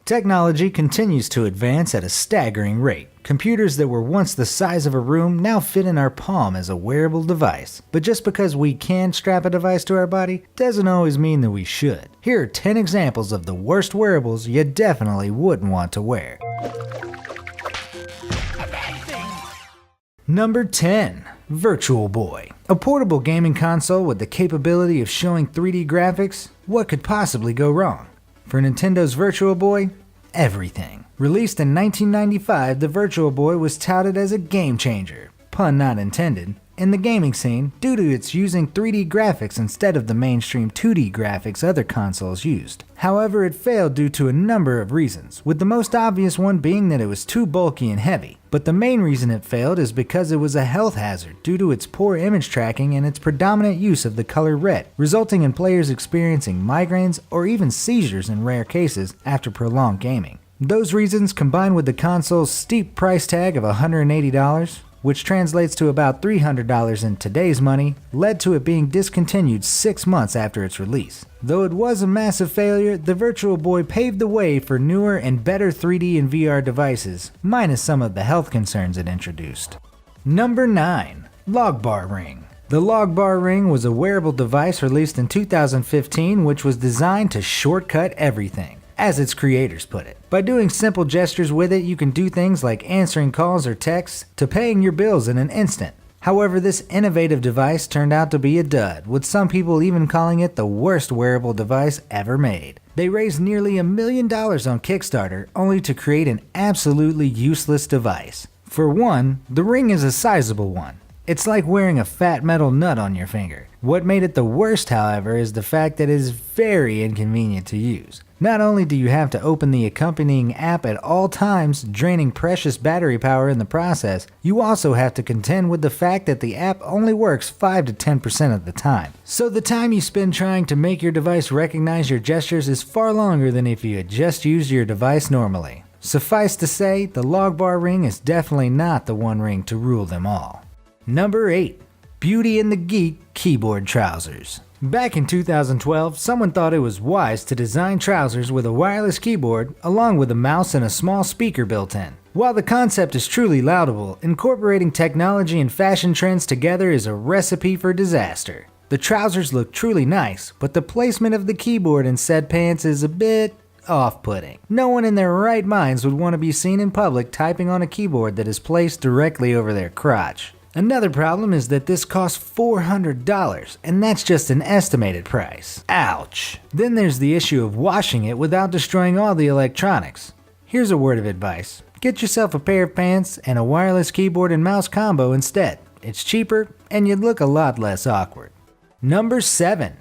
Technology continues to advance at a staggering rate. Computers that were once the size of a room now fit in our palm as a wearable device. But just because we can strap a device to our body doesn't always mean that we should. Here are 10 examples of the worst wearables you definitely wouldn't want to wear. Number 10. Virtual Boy. A portable gaming console with the capability of showing 3D graphics? What could possibly go wrong? For Nintendo's Virtual Boy, everything. Released in 1995, the Virtual Boy was touted as a game changer, pun not intended, in the gaming scene due to its using 3D graphics instead of the mainstream 2D graphics other consoles used. However, it failed due to a number of reasons, with the most obvious one being that it was too bulky and heavy. But the main reason it failed is because it was a health hazard due to its poor image tracking and its predominant use of the color red, resulting in players experiencing migraines or even seizures in rare cases after prolonged gaming. Those reasons, combined with the console's steep price tag of $180, which translates to about $300 in today's money, led to it being discontinued 6 months after its release. Though it was a massive failure, the Virtual Boy paved the way for newer and better 3D and VR devices, minus some of the health concerns it introduced. Number 9. Logbar Ring. The Logbar Ring was a wearable device released in 2015 which was designed to shortcut everything, as its creators put it. By doing simple gestures with it, you can do things like answering calls or texts to paying your bills in an instant. However, this innovative device turned out to be a dud, with some people even calling it the worst wearable device ever made. They raised nearly $1 million on Kickstarter only to create an absolutely useless device. For one, the ring is a sizable one. It's like wearing a fat metal nut on your finger. What made it the worst, however, is the fact that it is very inconvenient to use. Not only do you have to open the accompanying app at all times, draining precious battery power in the process, you also have to contend with the fact that the app only works 5 to 10% of the time. So the time you spend trying to make your device recognize your gestures is far longer than if you had just used your device normally. Suffice to say, the Logbar Ring is definitely not the one ring to rule them all. Number 8. Beauty and the Geek Keyboard Trousers. Back in 2012, someone thought it was wise to design trousers with a wireless keyboard along with a mouse and a small speaker built in. While the concept is truly laudable, incorporating technology and fashion trends together is a recipe for disaster. The trousers look truly nice, but the placement of the keyboard in said pants is a bit off-putting. No one in their right minds would want to be seen in public typing on a keyboard that is placed directly over their crotch. Another problem is that this costs $400, and that's just an estimated price. Ouch! Then there's the issue of washing it without destroying all the electronics. Here's a word of advice. Get yourself a pair of pants and a wireless keyboard and mouse combo instead. It's cheaper, and you'd look a lot less awkward. Number 7.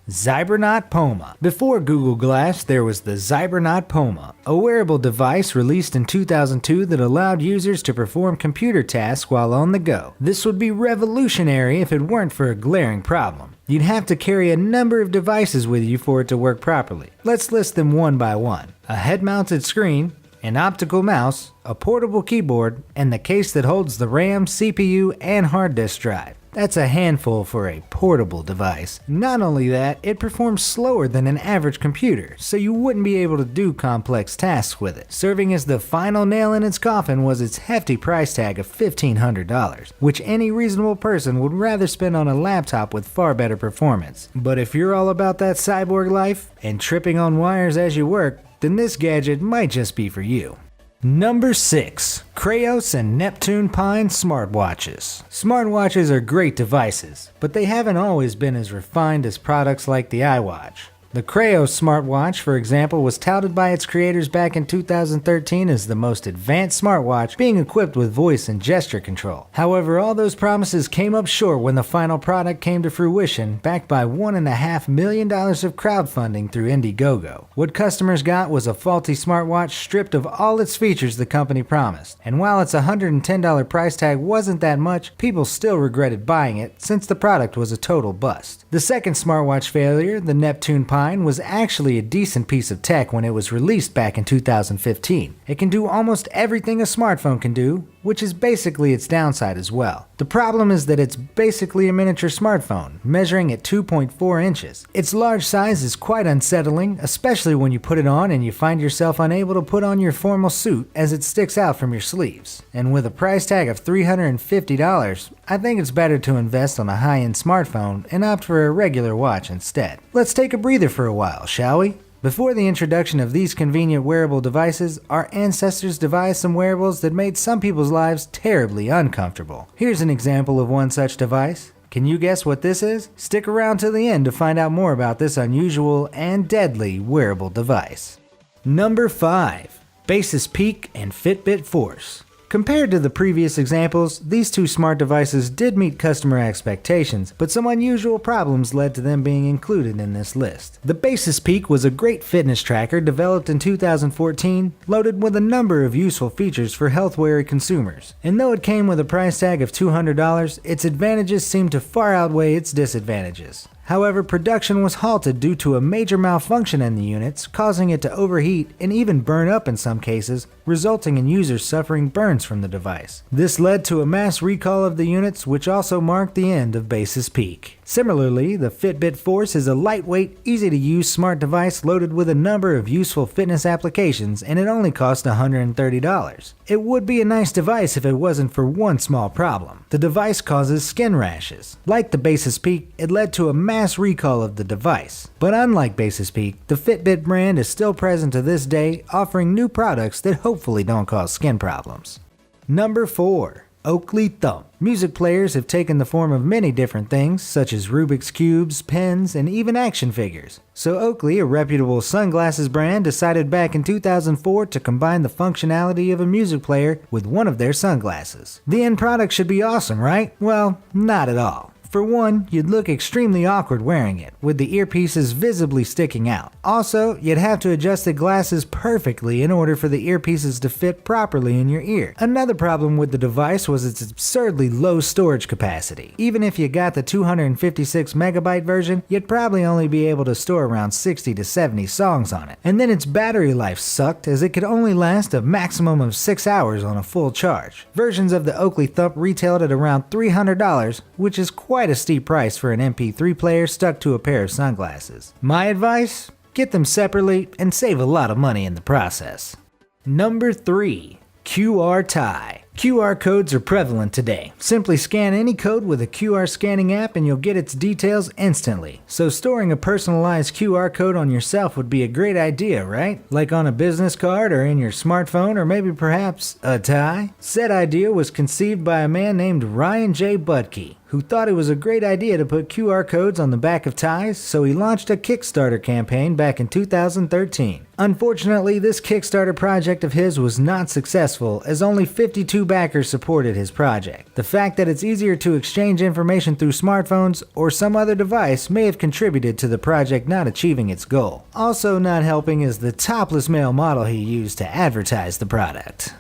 Zybernaut Poma. Before Google Glass, there was the Zybernaut Poma, a wearable device released in 2002 that allowed users to perform computer tasks while on the go. This would be revolutionary if it weren't for a glaring problem. You'd have to carry a number of devices with you for it to work properly. Let's list them one by one. A head-mounted screen, an optical mouse, a portable keyboard, and the case that holds the RAM, CPU, and hard disk drive. That's a handful for a portable device. Not only that, it performs slower than an average computer, so you wouldn't be able to do complex tasks with it. Serving as the final nail in its coffin was its hefty price tag of $1,500, which any reasonable person would rather spend on a laptop with far better performance. But if you're all about that cyborg life and tripping on wires as you work, then this gadget might just be for you. Number 6. Kraos and Neptune Pine Smartwatches. Smartwatches are great devices, but they haven't always been as refined as products like the iWatch. The Kraos smartwatch, for example, was touted by its creators back in 2013 as the most advanced smartwatch, being equipped with voice and gesture control. However, all those promises came up short when the final product came to fruition, backed by $1.5 million of crowdfunding through Indiegogo. What customers got was a faulty smartwatch stripped of all its features the company promised. And while its $110 price tag wasn't that much, people still regretted buying it since the product was a total bust. The second smartwatch failure, the Neptune Pine, 9 was actually a decent piece of tech when it was released back in 2015. It can do almost everything a smartphone can do, which is basically its downside as well. The problem is that it's basically a miniature smartphone, measuring at 2.4 inches. Its large size is quite unsettling, especially when you put it on and you find yourself unable to put on your formal suit as it sticks out from your sleeves. And with a price tag of $350, I think it's better to invest on a high-end smartphone and opt for a regular watch instead. Let's take a breather for a while, shall we? Before the introduction of these convenient wearable devices, our ancestors devised some wearables that made some people's lives terribly uncomfortable. Here's an example of one such device. Can you guess what this is? Stick around to the end to find out more about this unusual and deadly wearable device. Number 5. Basis Peak and Fitbit Force. Compared to the previous examples, these two smart devices did meet customer expectations, but some unusual problems led to them being included in this list. The Basis Peak was a great fitness tracker developed in 2014, loaded with a number of useful features for health-wary consumers. And though it came with a price tag of $200, its advantages seemed to far outweigh its disadvantages. However, production was halted due to a major malfunction in the units, causing it to overheat and even burn up in some cases, resulting in users suffering burns from the device. This led to a mass recall of the units, which also marked the end of Basis Peak. Similarly, the Fitbit Force is a lightweight, easy-to-use smart device loaded with a number of useful fitness applications, and it only cost $130. It would be a nice device if it wasn't for one small problem. The device causes skin rashes. Like the Basis Peak, it led to a mass recall of the device. But unlike Basis Peak, the Fitbit brand is still present to this day, offering new products that hopefully don't cause skin problems. Number 4. Oakley Thump. Music players have taken the form of many different things, such as Rubik's Cubes, pens, and even action figures. So Oakley, a reputable sunglasses brand, decided back in 2004 to combine the functionality of a music player with one of their sunglasses. The end product should be awesome, right? Well, not at all. For one, you'd look extremely awkward wearing it, with the earpieces visibly sticking out. Also, you'd have to adjust the glasses perfectly in order for the earpieces to fit properly in your ear. Another problem with the device was its absurdly low storage capacity. Even if you got the 256 megabyte version, you'd probably only be able to store around 60 to 70 songs on it. And then its battery life sucked, as it could only last a maximum of 6 hours on a full charge. Versions of the Oakley Thump retailed at around $300, which is quite a steep price for an MP3 player stuck to a pair of sunglasses. My advice? Get them separately and save a lot of money in the process. Number 3. QR Tie. QR codes are prevalent today. Simply scan any code with a QR scanning app and you'll get its details instantly. So storing a personalized QR code on yourself would be a great idea, right? Like on a business card or in your smartphone or maybe perhaps a tie? Said idea was conceived by a man named Ryan J. Budke, who thought it was a great idea to put QR codes on the back of ties, so he launched a Kickstarter campaign back in 2013. Unfortunately, this Kickstarter project of his was not successful, as only 52 backers supported his project. The fact that it's easier to exchange information through smartphones or some other device may have contributed to the project not achieving its goal. Also not helping is the topless male model he used to advertise the product.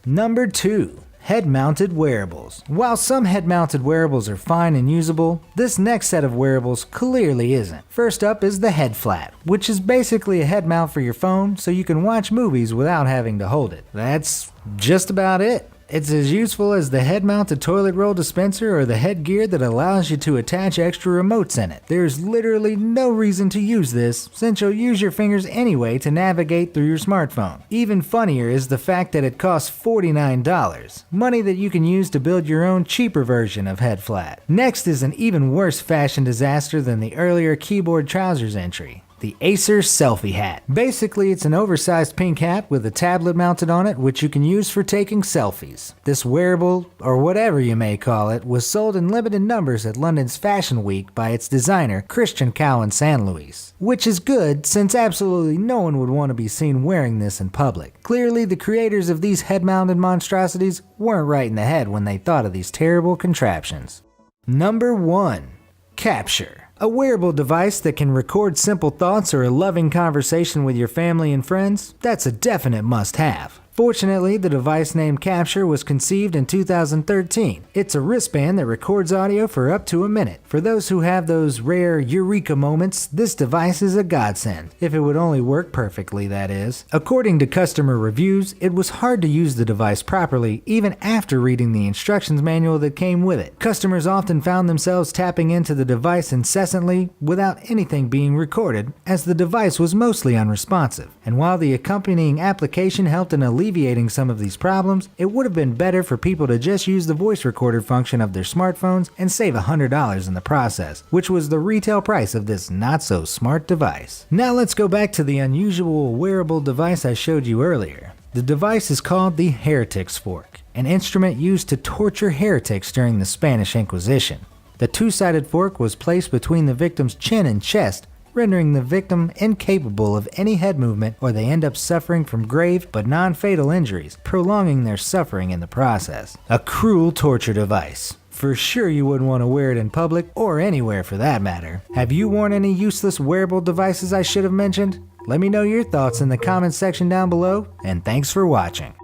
Number 2. Head-mounted wearables. While some head-mounted wearables are fine and usable, this next set of wearables clearly isn't. First up is the head flap, which is basically a head mount for your phone so you can watch movies without having to hold it. That's just about it. It's as useful as the head-mounted toilet roll dispenser or the headgear that allows you to attach extra remotes in it. There's literally no reason to use this, since you'll use your fingers anyway to navigate through your smartphone. Even funnier is the fact that it costs $49, money that you can use to build your own cheaper version of head flap. Next is an even worse fashion disaster than the earlier keyboard trousers entry. The Acer Selfie Hat. Basically, it's an oversized pink hat with a tablet mounted on it, which you can use for taking selfies. This wearable, or whatever you may call it, was sold in limited numbers at London's Fashion Week by its designer, Christian Cowan San Luis. Which is good, since absolutely no one would want to be seen wearing this in public. Clearly, the creators of these head-mounted monstrosities weren't right in the head when they thought of these terrible contraptions. Number 1. Capture. A wearable device that can record simple thoughts or a loving conversation with your family and friends, that's a definite must-have. Fortunately, the device named Capture was conceived in 2013. It's a wristband that records audio for up to a minute. For those who have those rare eureka moments, this device is a godsend. If it would only work perfectly, that is. According to customer reviews, it was hard to use the device properly even after reading the instructions manual that came with it. Customers often found themselves tapping into the device incessantly without anything being recorded, as the device was mostly unresponsive. And while the accompanying application helped in alleviating some of these problems, it would have been better for people to just use the voice recorder function of their smartphones and save $100 in the process, which was the retail price of this not-so-smart device. Now let's go back to the unusual wearable device I showed you earlier. The device is called the Heretic's Fork, an instrument used to torture heretics during the Spanish Inquisition. The two-sided fork was placed between the victim's chin and chest, rendering the victim incapable of any head movement, or they end up suffering from grave but non-fatal injuries, prolonging their suffering in the process. A cruel torture device. For sure you wouldn't want to wear it in public, or anywhere for that matter. Have you worn any useless wearable devices I should have mentioned? Let me know your thoughts in the comments section down below, and thanks for watching.